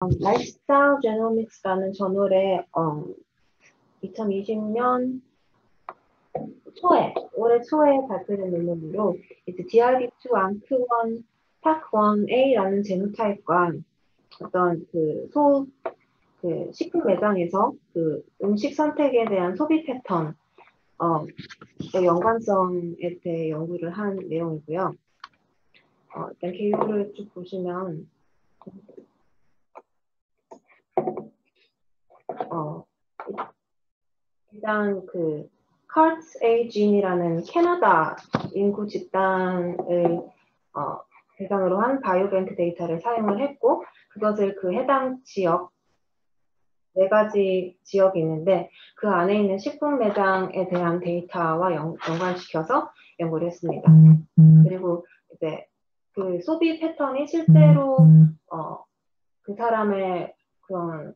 라이프스타일 제노믹스라는 저널에 2020년 올해 초에 발표된 논문으로 이제 DRD2 앙크1 탁1A라는 제노타입과 어떤 식품 매장에서 그 음식 선택에 대한 소비 패턴 연관성에 대해 연구를 한 내용이고요. 일단 개요를 쭉 보시면 일단 카르트 A 진이라는 캐나다 인구 집단을 대상으로 한 바이오뱅크 데이터를 사용을 했고, 그것을 그 해당 지역 4가지 지역이 있는데 그 안에 있는 식품 매장에 대한 데이터와 연관시켜서 연구를 했습니다. 그리고 이제 그 소비 패턴이 실제로 그 사람의 그런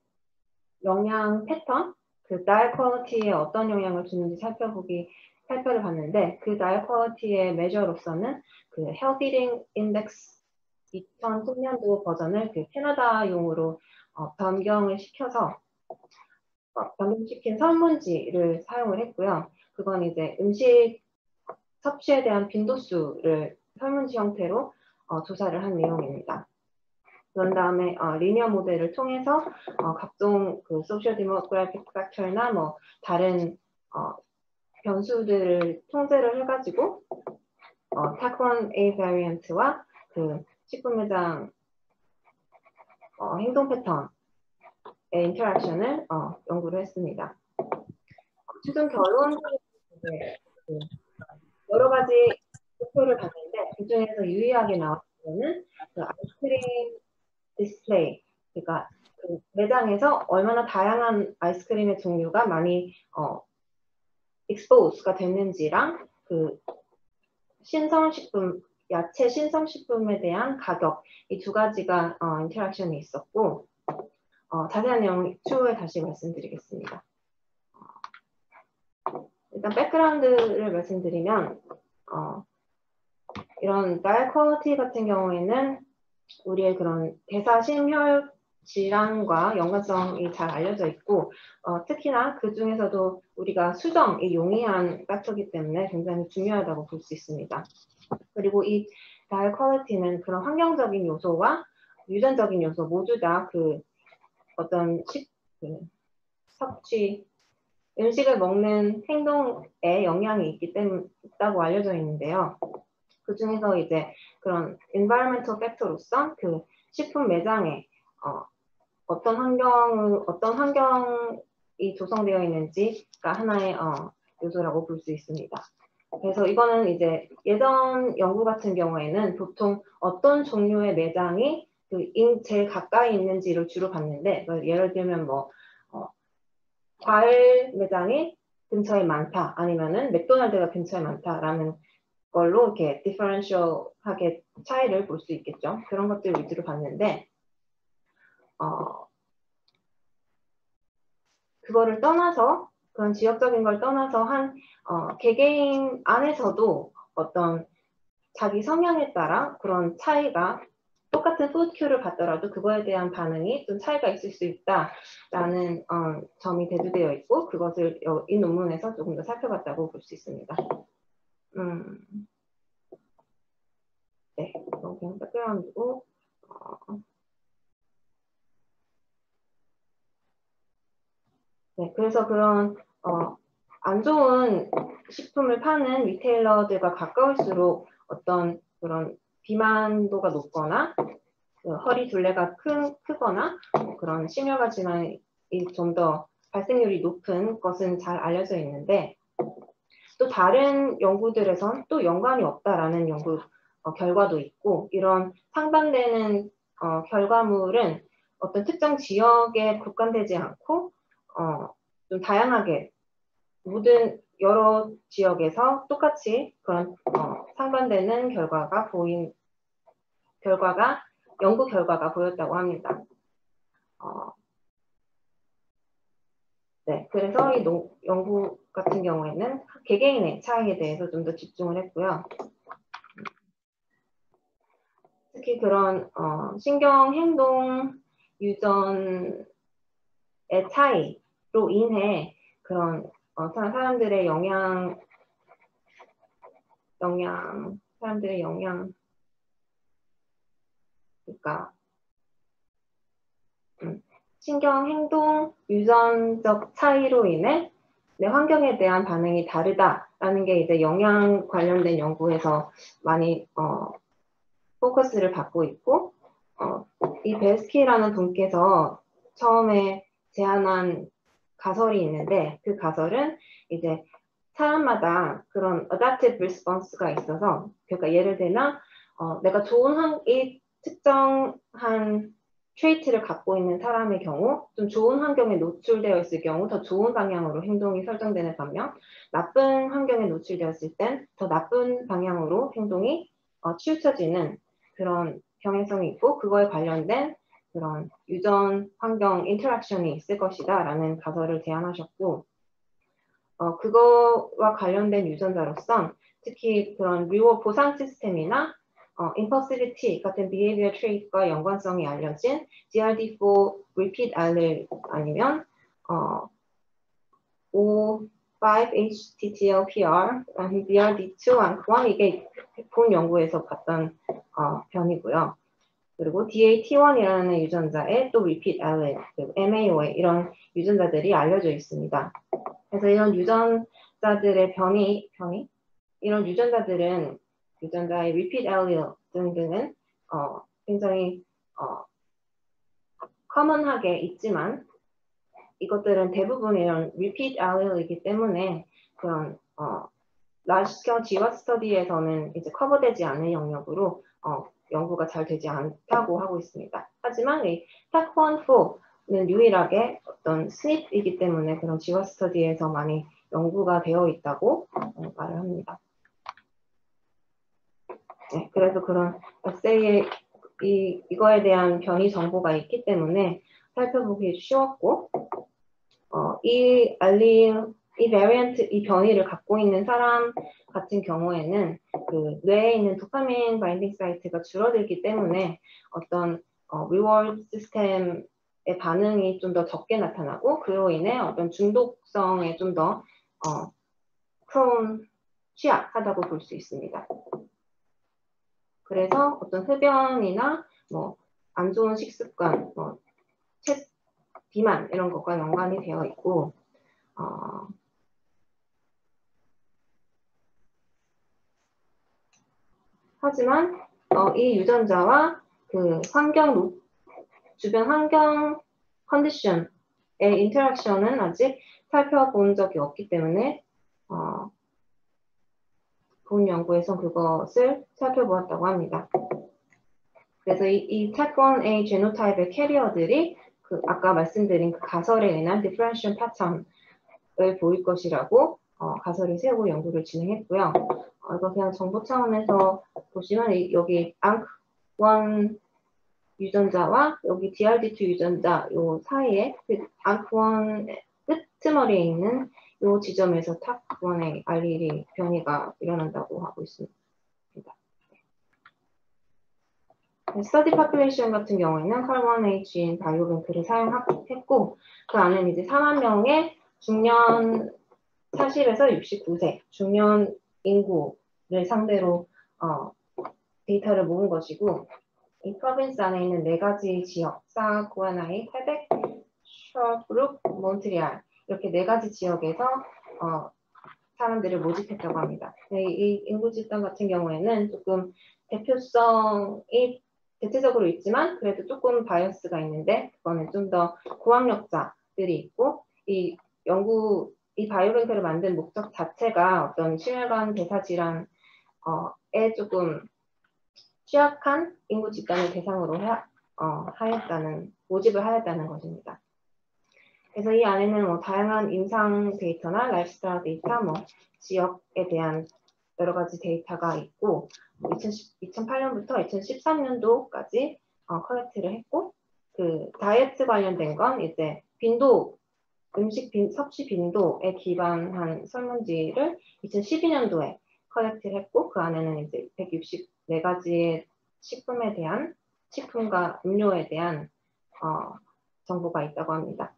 영양 패턴, 그 다이어트 퀄리티에 어떤 영향을 주는지 살펴를 봤는데, 그 다이어트 퀄리티의 메저로서는 그 헬스 이팅 인덱스 2010년도 버전을 그 캐나다용으로 변경시킨 설문지를 사용을 했고요. 그건 이제 음식 섭취에 대한 빈도수를 설문지 형태로 조사를 한 내용입니다. 그런 다음에 리니어 모델을 통해서 각종 그 소셜 디모그래픽 팩터나 뭐 다른 변수들을 통제를 해가지고 탁1A 바리언트와 그 식품 매장 행동 패턴의 인터랙션을 연구를 했습니다. 최종 결론은 여러 가지 목표를 봤는데 그 중에서 유의하게 나왔던 거는 그 아이스크림 디스플레이, 그러니까 그 매장에서 얼마나 다양한 아이스크림의 종류가 많이 expose가 됐는지랑 그 신성식품, 야채 신성식품에 대한 가격, 이 2가지가 인터랙션이 있었고, 자세한 내용 추후에 다시 말씀드리겠습니다. 일단 백그라운드를 말씀드리면 이런 다이어트 퀄리티 같은 경우에는 우리의 그런 대사심혈 질환과 연관성이 잘 알려져 있고, 특히나 그 중에서도 우리가 수정이 용이한 팩터이기 때문에 굉장히 중요하다고 볼 수 있습니다. 그리고 이 다이어트 퀄리티는 그런 환경적인 요소와 유전적인 요소 모두 다 그 어떤 섭취, 음식을 먹는 행동에 영향이 있다고 알려져 있는데요. 그 중에서 이제 그런 environmental factor로서 그 식품 매장에 어떤 환경이 조성되어 있는지가 하나의 요소라고 볼 수 있습니다. 그래서 이거는 이제 예전 연구 같은 경우에는 보통 어떤 종류의 매장이 제일 가까이 있는지를 주로 봤는데, 예를 들면 뭐 과일 매장이 근처에 많다, 아니면은 맥도날드가 근처에 많다라는 걸로 이렇게 디퍼런셜하게 차이를 볼 수 있겠죠. 그런 것들 위주로 봤는데, 그거를 떠나서, 그런 지역적인 걸 떠나서 개개인 안에서도 어떤 자기 성향에 따라 그런 차이가, 똑같은 푸드큐를 받더라도 그거에 대한 반응이 좀 차이가 있을 수 있다라는 점이 대두되어 있고, 그것을 이 논문에서 조금 더 살펴봤다고 볼 수 있습니다. 네, 그냥 백그라운드고, 네, 그래서 그런 안 좋은 식품을 파는 리테일러들과 가까울수록 어떤 그런 비만도가 높거나 허리 둘레가 크거나 그런 심혈관 질환이 좀 더 발생률이 높은 것은 잘 알려져 있는데, 또 다른 연구들에선 또 연관이 없다라는 연구 결과도 있고, 이런 상반되는 결과물은 어떤 특정 지역에 국한되지 않고 좀 다양하게 모든 여러 지역에서 똑같이 그런 상반되는 연구 결과가 보였다고 합니다. 네, 그래서 이 연구 같은 경우에는 개개인의 차이에 대해서 좀 더 집중을 했고요. 특히 그런 신경 행동 유전의 차이로 인해 그런 사람들의 사람들의 그러니까 신경 행동 유전적 차이로 인해 내 환경에 대한 반응이 다르다라는 게 이제 영양 관련된 연구에서 많이 포커스를 받고 있고, 이 벨스키라는 분께서 처음에 제안한 가설이 있는데, 그 가설은 이제 사람마다 그런 adaptive response가 있어서, 그러니까 예를 들면 내가 이 특정한 트레이트를 갖고 있는 사람의 경우 좀 좋은 환경에 노출되어 있을 경우 더 좋은 방향으로 행동이 설정되는 반면, 나쁜 환경에 노출되었을 땐 더 나쁜 방향으로 행동이 치우쳐지는 그런 경향성이 있고, 그거에 관련된 그런 유전 환경 인터랙션이 있을 것이다 라는 가설을 제안하셨고, 그거와 관련된 유전자로선 특히 그런 리워드 보상 시스템이나 impulsivity 같은 behavior trait과 연관성이 알려진 DRD4 repeat allele 아니면 O5-HTTLPR, BRD2, ANK1 이게 본 연구에서 봤던 변이고요. 그리고 DAT1이라는 유전자에 또 repeat allele, MAOA 이런 유전자들이 알려져 있습니다. 그래서 이런 유전자들의 이런 유전자들은 유전자의 repeat allele 등등은 굉장히 커먼하게 있지만, 이것들은 대부분 이런 repeat allele이기 때문에 그런 large scale GWAS 스터디에서는 이제 커버되지 않는 영역으로 연구가 잘 되지 않다고 하고 있습니다. 하지만 이 TAC1/4는 유일하게 어떤 SNP이기 때문에 그런 GWAS 스터디에서 많이 연구가 되어 있다고 말을 합니다. 네, 그래서 그런 에세이에 이거에 대한 변이 정보가 있기 때문에 살펴보기 쉬웠고, 이 베리언트, 이 변이를 갖고 있는 사람 같은 경우에는 그 뇌에 있는 도파민 바인딩 사이트가 줄어들기 때문에 어떤 리워드 시스템의 반응이 좀 더 적게 나타나고, 그로 인해 어떤 중독성에 좀 더 취약하다고 볼 수 있습니다. 그래서 어떤 흡연이나 뭐 안 좋은 식습관, 비만 이런 것과 연관이 되어 있고, 하지만 이 유전자와 그 주변 환경 컨디션의 인터랙션은 아직 살펴본 적이 없기 때문에 본 연구에서 그것을 살펴보았다고 합니다. 그래서 이 TAC1A 제노타입의 캐리어들이 아까 말씀드린 그 가설에 의한 디퍼런셜 패턴을 보일 것이라고 가설을 세우고 연구를 진행했고요. 이거 그냥 정보 차원에서 보시면 여기 ANK1 유전자와 여기 DRD2 유전자 요 사이에 ANK1 끝머리에 있는 요 지점에서 TAC1A 알릴이 변이가 일어난다고 하고 있습니다. 스터디 파퓰레이션 같은 경우에는 칼1H인 바이오뱅크를 사용했고, 그 안에는 이제 4만 명의 중년 40에서 69세 중년 인구를 상대로 데이터를 모은 것이고, 이 프로빈스 안에 있는 4가지 지역, 사구아나이, 퀘벡, 셔브룩, 몬트리알 이렇게 4가지 지역에서 사람들을 모집했다고 합니다. 이 인구 집단 같은 경우에는 조금 대표성이 대체적으로 있지만 그래도 조금 바이어스가 있는데, 그거는 좀 더 고학력자들이 있고, 이 바이오뱅크를 만든 목적 자체가 어떤 심혈관 대사 질환에 조금 취약한 인구 집단을 대상으로 모집을 하였다는 것입니다. 그래서 이 안에는 다양한 임상 데이터나 라이프스타일 데이터, 지역에 대한 여러 가지 데이터가 있고, 2008년부터 2013년도까지 컬렉트를 했고, 그 다이어트 관련된 건 이제 섭취 빈도에 기반한 설문지를 2012년도에 컬렉트를 했고, 그 안에는 이제 164가지의 식품과 음료에 대한 정보가 있다고 합니다.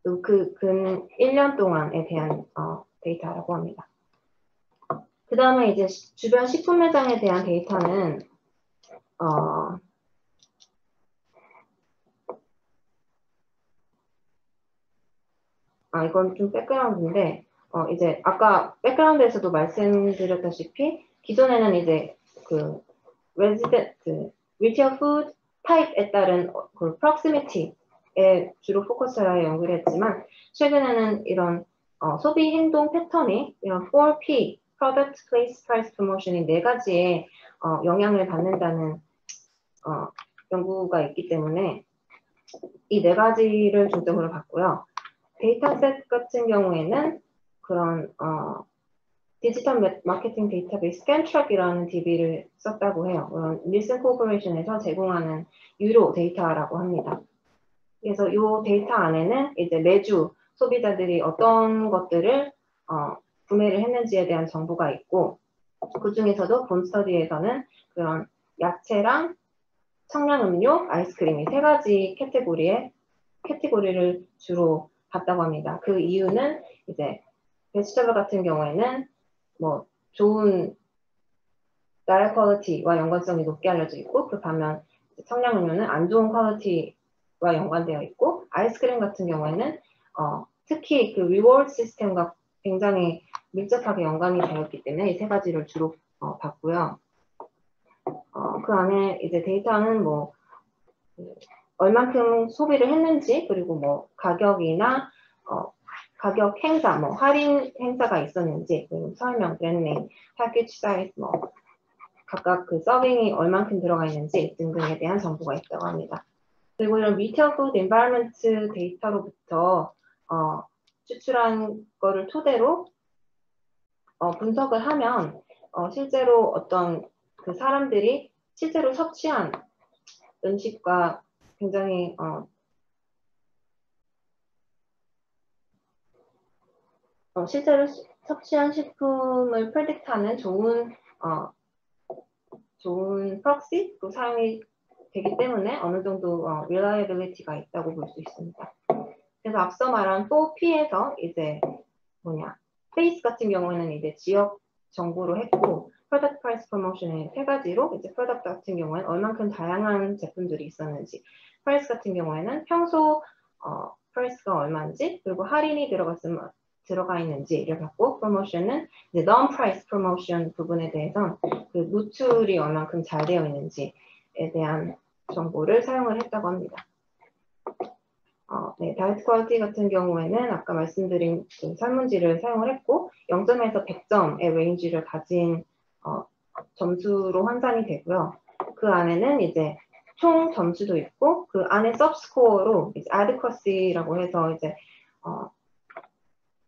그 근 1년 동안에 대한 데이터라고 합니다. 그 다음에 이제 주변 식품 매장에 대한 데이터는 이건 좀 백그라운드인데 이제 아까 백그라운드에서도 말씀드렸다시피 기존에는 이제 그 리테일 푸드 타입에 따른 그 proximity에 주로 포커스하여 연구를 했지만 최근에는 이런 소비 행동 패턴이 이런 4P Product, Place, Price, Promotion이 4가지의 영향을 받는다는 연구가 있기 때문에 이 4가지를 중점으로 봤고요. 데이터셋 같은 경우에는 그런 디지털 마케팅 데이터베이스 스캔트랙이라는 DB를 썼다고 해요. 닐슨 코퍼레이션에서 제공하는 유료 데이터라고 합니다. 그래서 이 데이터 안에는 이제 매주 소비자들이 어떤 것들을 구매를 했는지에 대한 정보가 있고 그 중에서도 본 스터디에서는 그런 야채랑 청량음료, 아이스크림 이 3가지 캐테고리를 주로 봤다고 합니다. 그 이유는 이제 베지터블 같은 경우에는 뭐 좋은 나라 퀄리티와 연관성이 높게 알려져 있고 그 반면 청량음료는 안 좋은 퀄리티와 연관되어 있고 아이스크림 같은 경우에는 특히 그 리워드 시스템과 굉장히 밀접하게 연관이 되어 있기 때문에 이 3가지를 주로 봤고요. 그 안에 이제 데이터는 뭐 얼만큼 소비를 했는지 그리고 뭐 가격이나 가격 행사, 뭐 할인 행사가 있었는지 그리고 설명, 브랜드네임, 패키지 사이즈, 뭐 각각 그 서빙이 얼만큼 들어가 있는지 등등에 대한 정보가 있다고 합니다. 그리고 이런 리테일 푸드 인바이러먼트 데이터로부터 추출한 거를 토대로 분석을 하면 실제로 어떤 그 사람들이 실제로 섭취한 음식과 굉장히 실제로 섭취한 식품을 프레딕트하는 좋은 프록시로 사용이 되기 때문에 어느 정도 reliability가 있다고 볼 수 있습니다. 그래서 앞서 말한 4P에서 이제 페이스 같은 경우에는 이제 지역 정보로 했고 프로덕트 프라이스 프로모션의 3가지로 이제 프로덕트 같은 경우에는 얼만큼 다양한 제품들이 있었는지 프라이스 같은 경우에는 평소 프라이스가 얼마인지 그리고 할인이 들어가 있는지를 봤고 프로모션은 이제 non-price promotion 부분에 대해서 그 노출이 얼만큼 잘 되어 있는지에 대한 정보를 사용을 했다고 합니다. 네, 다이어트 퀄리티 같은 경우에는 아까 말씀드린 그 설문지를 사용을 했고 0점에서 100점의 레인지를 가진 점수로 환산이 되고요. 그 안에는 이제 총 점수도 있고 그 안에 서브스코어로 adequacy라고 해서 이제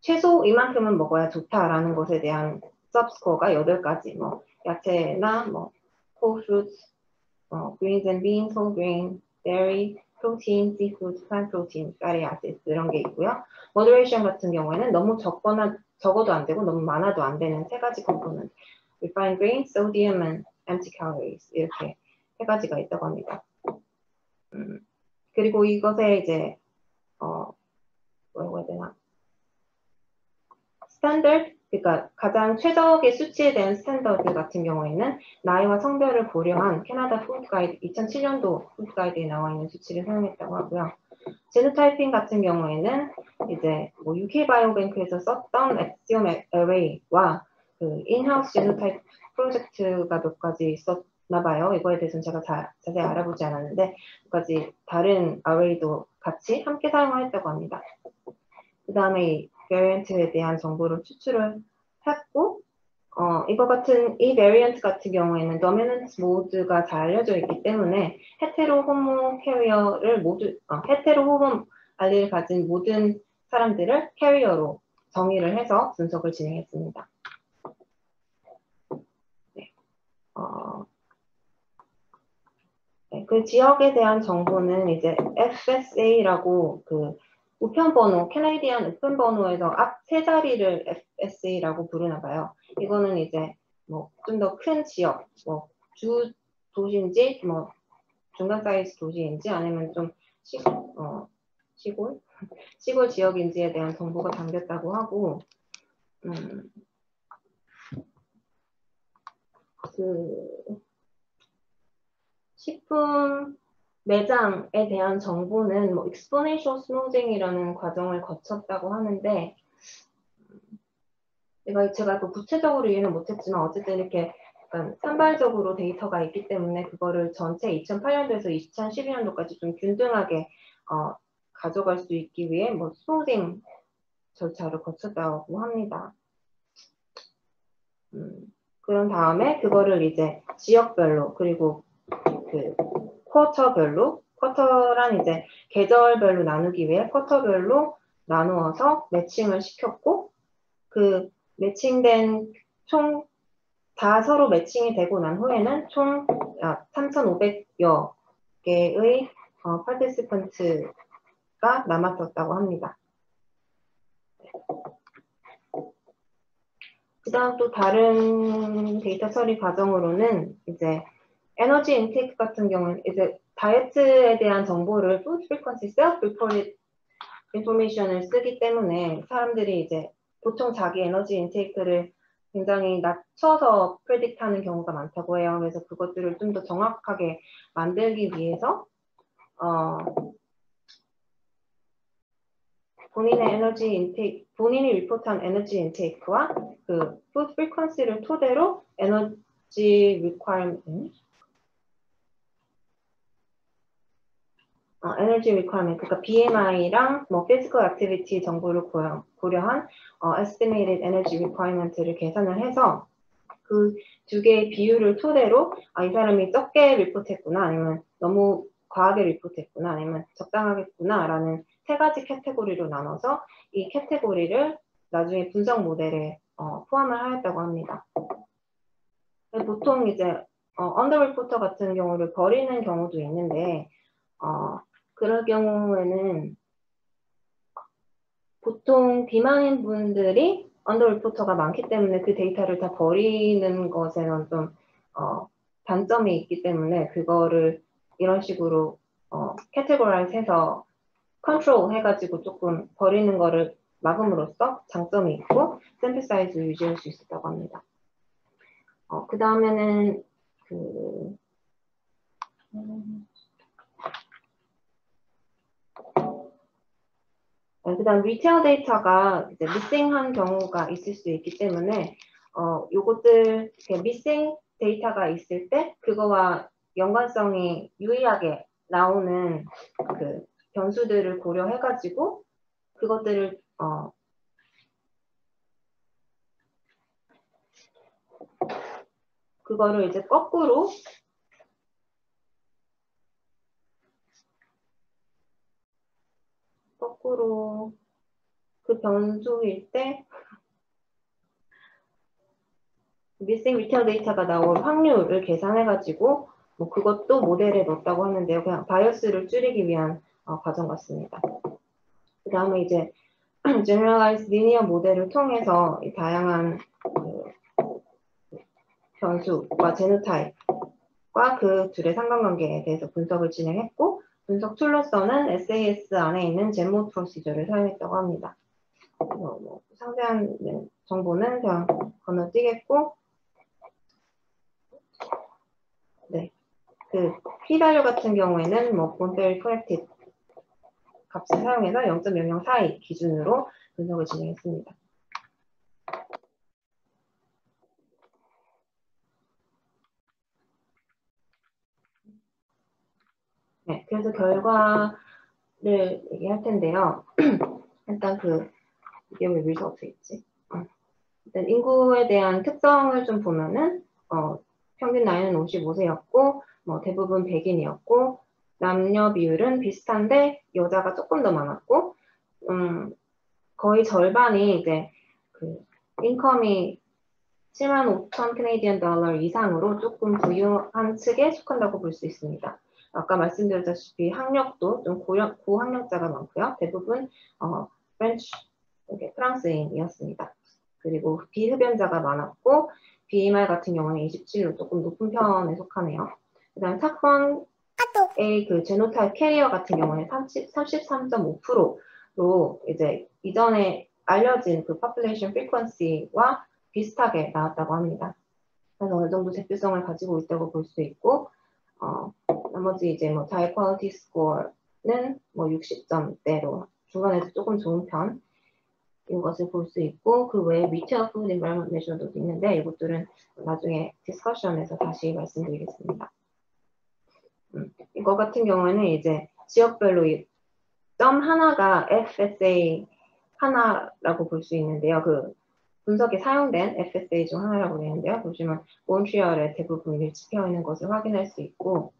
최소 이만큼은 먹어야 좋다라는 것에 대한 서브스코어가 8가지, 뭐 야채나 뭐 whole fruits, greens and beans, whole grain, dairy, protein, seafood, plant protein, fatty acids 이런 게 있고요. moderation 같은 경우에는 너무 적어도 안 되고 너무 많아도 안 되는 3가지 component, refined grain, sodium, and empty calories 이렇게 3가지가 있다고 합니다. 그리고 이것에 이제 뭐라고 해야 되나? 스탠더드, 그러니까 가장 최적의 수치에 대한 스탠더드 같은 경우에는 나이와 성별을 고려한 캐나다 푸드 가이드 2007년도 푸드 가이드에 나와 있는 수치를 사용했다고 하고요. 제노타이핑 같은 경우에는 이제 뭐 UK 바이오뱅크에서 썼던 엑시옴 어레이와 그 인하우스 제노타이프 프로젝트가 몇 가지 있었나 봐요. 이거에 대해서는 제가 자세히 알아보지 않았는데 몇 가지 다른 어레이도 같이 함께 사용을 했다고 합니다. 그 다음에 베리언트에 대한 정보를 추출을 했고 이거 같은 이 베리언트 같은 경우에는 도미넌트 모드가 잘 알려져 있기 때문에 헤테로 호모 캐리어를 모두 헤테로 호모 알리를 가진 모든 사람들을 캐리어로 정의를 해서 분석을 진행했습니다. 네. 네, 그 지역에 대한 정보는 이제 FSA라고 그 우편번호, 캐네디안 우편번호에서 앞 3자리를 FSA라고 부르나 봐요. 이거는 이제 뭐 좀 더 큰 지역, 뭐 주 도시인지 뭐 중간 사이즈 도시인지 아니면 좀 시골? 시골 지역인지에 대한 정보가 담겼다고 하고, 그 식품 매장에 대한 정보는 뭐 exponential smoothing이라는 과정을 거쳤다고 하는데, 제가 또 구체적으로 이해는 못했지만 어쨌든 이렇게 약간 산발적으로 데이터가 있기 때문에 그거를 전체 2008년도에서 2012년도까지 좀 균등하게 가져갈 수 있기 위해 뭐 스무딩 절차를 거쳤다고 합니다. 그런 다음에 그거를 이제 지역별로 그리고 그 쿼터별로, 쿼터란 이제 계절별로 나누기 위해 쿼터별로 나누어서 매칭을 시켰고, 그 매칭된 총 다 서로 매칭이 되고 난 후에는 총 3,500여 개의 파티시펀트가 남았었다고 합니다. 그 다음 또 다른 데이터 처리 과정으로는 이제 에너지 인테이크 같은 경우는 이제 다이어트에 대한 정보를 food frequency self-reported information을 쓰기 때문에 사람들이 이제 보통 자기 에너지 인테이크를 굉장히 낮춰서 프레딕트하는 경우가 많다고 해요. 그래서 그것들을 좀 더 정확하게 만들기 위해서 본인의 에너지 인테이크, 본인이 리포트한 에너지 인테이크와 그 푸드 프리퀀시를 토대로 에너지 리ኳ이어먼트, 에너지 리ኳ이어먼트, 그러니까 BMI랑 뭐 physical activity 정보를 고려한 estimated energy requirement를 계산을 해서 그 두 개의 비율을 토대로 이 사람이 적게 리포트했구나, 아니면 너무 과하게 리포트했구나, 아니면 적당하겠구나 라는 세 가지 캐테고리로 나눠서 이 캐테고리를 나중에 분석 모델에 포함을 하였다고 합니다. 보통 이제 언더 리포터 같은 경우를 버리는 경우도 있는데 그럴 경우에는 보통 비만인 분들이 언더 리포터가 많기 때문에 그 데이터를 다 버리는 것에는 좀 단점이 있기 때문에 그거를 이런 식으로 캐테고라이즈 해서 컨트롤 해가지고 조금 버리는 거를 막음으로써 장점이 있고 샘플 사이즈 유지할 수 있었다고 합니다. 그 다음에는 그다음 리테일 데이터가 이제 미싱한 경우가 있을 수 있기 때문에 요것들 미싱 데이터가 있을 때 그거와 연관성이 유의하게 나오는 그 변수들을 고려해가지고 그것들을 그거를 이제 거꾸로 그 변수일 때 미싱 리테일 데이터가 나올 확률을 계산해가지고 뭐 그것도 모델에 넣었다고 하는데요. 그냥 바이어스를 줄이기 위한 과정 같습니다. 그 다음에 이제 generalized linear 모델을 통해서 이 다양한 변수와 제노타입과 그 둘의 상관관계에 대해서 분석을 진행했고 분석 툴로서는 SAS 안에 있는 젠모 프로시저를 사용했다고 합니다. 뭐 상세한 정보는 그냥 건너뛰겠고, 네, 그 p-value 같은 경우에는 뭐 본데리 corrected 값을 사용해서 0.004의 기준으로 분석을 진행했습니다. 네, 그래서 결과를 얘기할 텐데요. 일단 이게 왜 result에 있지? 일단 인구에 대한 특성을 좀 보면은 평균 나이는 55세였고 뭐 대부분 백인이었고 남녀 비율은 비슷한데 여자가 조금 더 많았고 거의 절반이 이제 그 인컴이 75,000 캐네디언 달러 이상으로 조금 부유한 측에 속한다고 볼 수 있습니다. 아까 말씀드렸다시피 학력도 좀 고학력자가 많고요. 대부분 프랑스인이었습니다. 그리고 비흡연자가 많았고 BMI 같은 경우는 27로 조금 높은 편에 속하네요. 그 다음 A 그 제노타입 캐리어 같은 경우에 33.5%로 이제 이전에 알려진 그 population frequency와 비슷하게 나왔다고 합니다. 그래서 어느 정도 대표성을 가지고 있다고 볼 수 있고, 나머지 이제 뭐 die quality score는 뭐 60점대로 중간에서 조금 좋은 편인 것을 볼 수 있고, 그 외에 retail food environment measure도 있는데 이것들은 나중에 디스커션에서 다시 말씀드리겠습니다. 이거 같은 경우에는 이제 지역별로 이 점 하나가 FSA 하나라고 볼 수 있는데요. 그 분석에 사용된 FSA 중 하나라고 되어 있는데요. 보시면 몬트리올에 대부분 밀집되어 있는 것을 확인할 수 있고,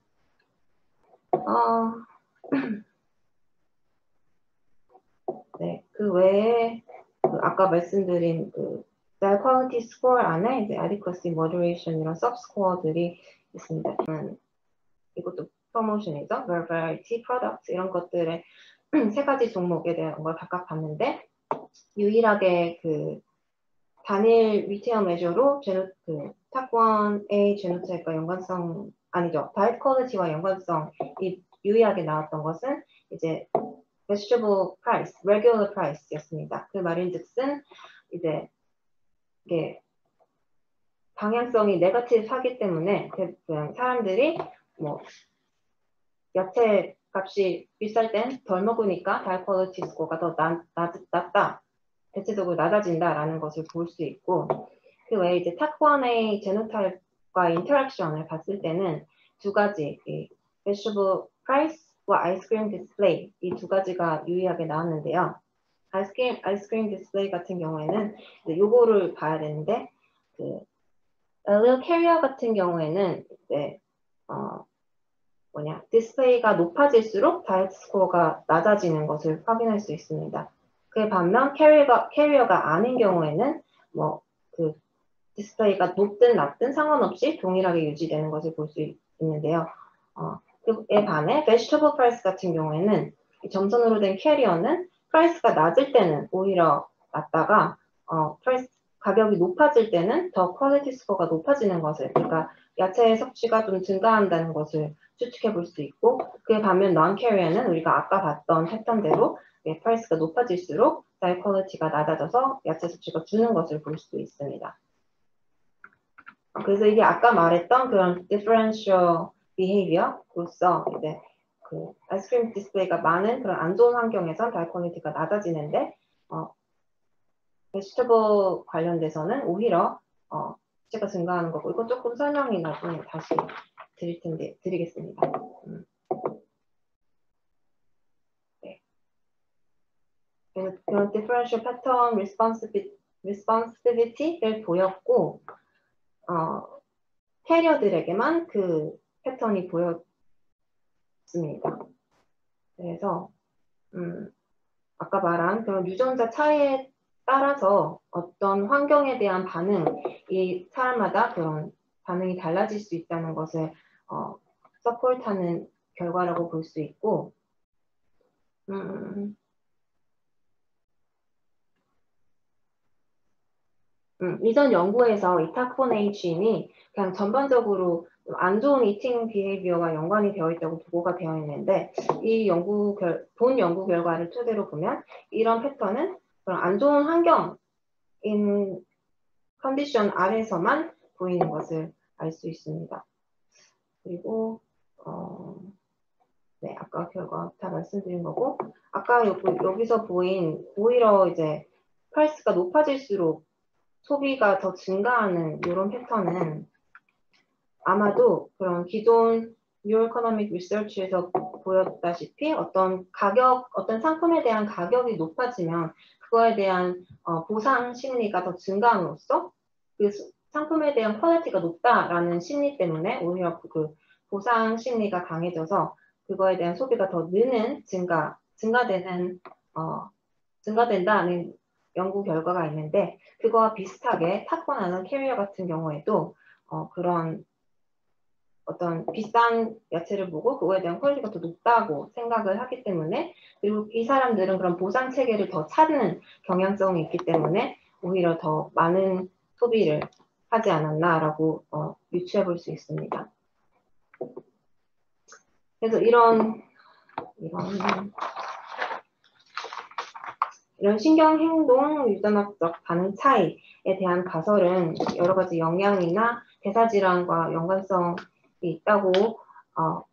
네, 그 외에 그 아까 말씀드린 그 die quality score 안에 이제 adequacy, moderation 이런 sub score들이 있습니다. 이것도 프로모션이죠. variety, product 이런 것들의 세 가지 종목에 대한 걸 각각 봤는데 유일하게 그 단일 리테어 메저로 그 탁1 A 제노타입과 연관성 아니죠. 다이어트 퀄리티와 연관성이 유의하게 나왔던 것은 이제 vegetable price, regular price였습니다. 그 말인즉슨 이제 이게 방향성이 네거티브하기 때문에 그냥 사람들이 뭐 야채 값이 비쌀 땐 덜 먹으니까 다이어트 퀄리티 스코어가 더 낮다. 대체적으로 낮아진다라는 것을 볼 수 있고, 그 외에 이제 탁1의 제노타입과 인터랙션을 봤을 때는 두 가지, 이 vegetable price와 아이스크림 디스플레이 이 두 가지가 유의하게 나왔는데요. 아이스크림 디스플레이 같은 경우에는 요거를 봐야 되는데, 그 allele carrier 같은 경우에는 이제 디스플레이가 높아질수록 다이어트 스코어가 낮아지는 것을 확인할 수 있습니다. 그에 반면 캐리어가 아닌 경우에는 뭐 그 디스플레이가 높든 낮든 상관없이 동일하게 유지되는 것을 볼 수 있는데요. 그에 반해 vegetable price 같은 경우에는 점선으로 된 캐리어는 프라이스가 낮을 때는 오히려 낮다가 프라이스 가격이 높아질 때는 더 퀄리티 스코어가 높아지는 것을, 그러니까 야채의 섭취가 좀 증가한다는 것을 추측해 볼 수 있고, 그에 반면 non-carrier는 우리가 아까 봤던 패턴대로 프라이스가 높아질수록 다이 퀄리티가 낮아져서 야채 섭취가 주는 것을 볼 수 있습니다. 그래서 이게 아까 말했던 그런 differential behavior로서 이제 그 아이스크림 디스플레이가 많은 그런 안 좋은 환경에서 다이 퀄리티가 낮아지는데 베지터블 관련돼서는 오히려 숫자가 증가하는 거고, 이거 조금 설명이 나중에 다시 드리겠습니다. 네. 그래서 그런 differential pattern responsivity를 보였고, 캐리어들에게만 그 패턴이 보였습니다. 그래서 아까 말한 그런 유전자 차이에 따라서 어떤 환경에 대한 반응이 사람마다 그런 반응이 달라질 수 있다는 것을 서포트하는 결과라고 볼 수 있고, 이전 연구에서 이 탁1A 지인이 그냥 전반적으로 안 좋은 이팅 비헤이비어와 연관이 되어 있다고 보고가 되어 있는데, 이 본 연구 결과를 토대로 보면 이런 패턴은 그런 안 좋은 환경인 컨디션 아래서만 보이는 것을 알 수 있습니다. 그리고 네, 아까 결과 다 말씀드린 거고, 아까 여기서 보인 오히려 이제 프라이스가 높아질수록 소비가 더 증가하는 이런 패턴은 아마도 그런 기존 뉴 이코노믹 리서치에서 보였다시피 어떤 상품에 대한 가격이 높아지면 그거에 대한 보상 심리가 더 증가함으로써 그 상품에 대한 퀄리티가 높다라는 심리 때문에 오히려 그 보상 심리가 강해져서 그거에 대한 소비가 더 느는 증가된다는 연구 결과가 있는데, 그거와 비슷하게 탁1하는 캐리어 같은 경우에도 그런 어떤 비싼 야채를 보고 그거에 대한 퀄리티가 더 높다고 생각을 하기 때문에, 그리고 이 사람들은 그런 보상 체계를 더 찾는 경향성이 있기 때문에 오히려 더 많은 소비를 하지 않았나라고 유추해 볼 수 있습니다. 그래서 이런 신경행동 유전학적 반응 차이에 대한 가설은 여러 가지 영양이나 대사질환과 연관성이 있다고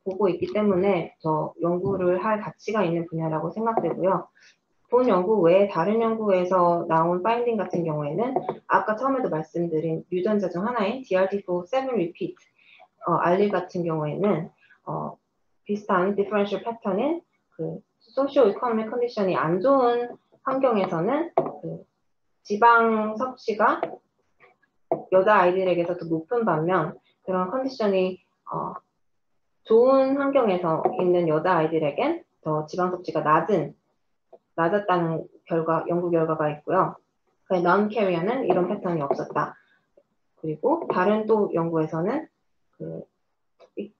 보고 있기 때문에 더 연구를 할 가치가 있는 분야라고 생각되고요. 본 연구 외에 다른 연구에서 나온 파인딩 같은 경우에는 아까 처음에도 말씀드린 유전자 중 하나인 DRD4-7 repeat 알릴 같은 경우에는 비슷한 디퍼런셜 패턴인 그 소시오 이코노믹 컨디션이 안 좋은 환경에서는 그 지방 섭취가 여자 아이들에게서 더 높은 반면 그런 컨디션이 좋은 환경에서 있는 여자 아이들에겐 더 지방 섭취가 낮았다는 연구 결과가 있고요. non carrier는 이런 패턴이 없었다. 그리고 다른 또 연구에서는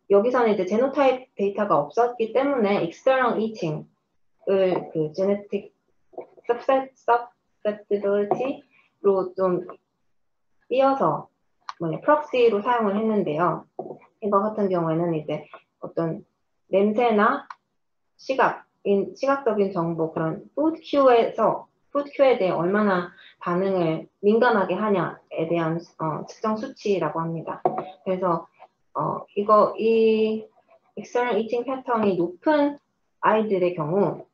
여기서는 이제 제노타입 데이터가 없었기 때문에 external eating을 그 genetic susceptibility로 좀 띄어서 프록시로 사용을 했는데요. 이거 같은 경우에는 이제 어떤 냄새나 시각적인 정보, 그런 푸드 큐에 대해 얼마나 반응을 민감하게 하냐에 대한 측정 수치라고 합니다. 그래서 이 external eating 패턴이 높은 아이들의 경우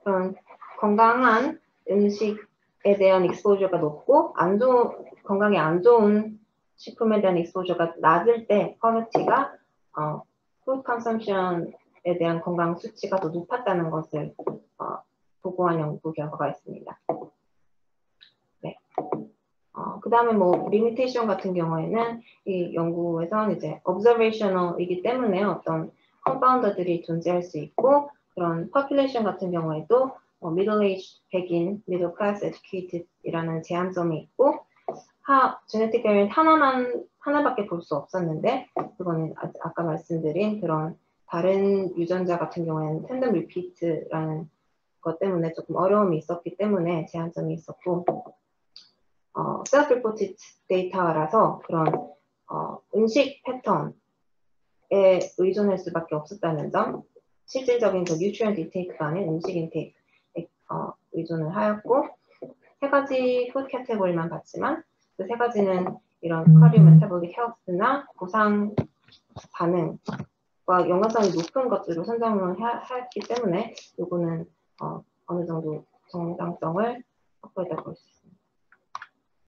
그런 건강한 음식에 대한 익스포저가 높고 건강에 안 좋은 식품에 대한 익스포저가 낮을 때 퀄리티가 푸드 컨섬션에 대한 건강 수치가 더 높았다는 것을 보고한 연구 결과가 있습니다. 네. 그 다음에 리미테이션 같은 경우에는 이 연구에서는 이제 observational이기 때문에 어떤 컴파운더들이 존재할 수 있고 그런 population 같은 경우에도 middle-aged 백인, middle class educated이라는 제한점이 있고 genetic variant 하나밖에 볼 수 없었는데 그거는 아까 말씀드린 그런 다른 유전자 같은 경우에는 tandem repeat라는 것 때문에 조금 어려움이 있었기 때문에 제한점이 있었고 self-reported 데이터라서 그런 음식 패턴에 의존할 수밖에 없었다는 점, 실질적인 그 nutrient intake가 아닌 음식 인테이크에 의존을 하였고 3가지 푸드 캐테고리만 봤지만 그 3가지는 이런 cardio-metabolic health나 보상 반응과 연관성이 높은 것들로 선정을 했기 때문에 이거는 어느 정도 정당성을 확보했다고 볼 수 있습니다.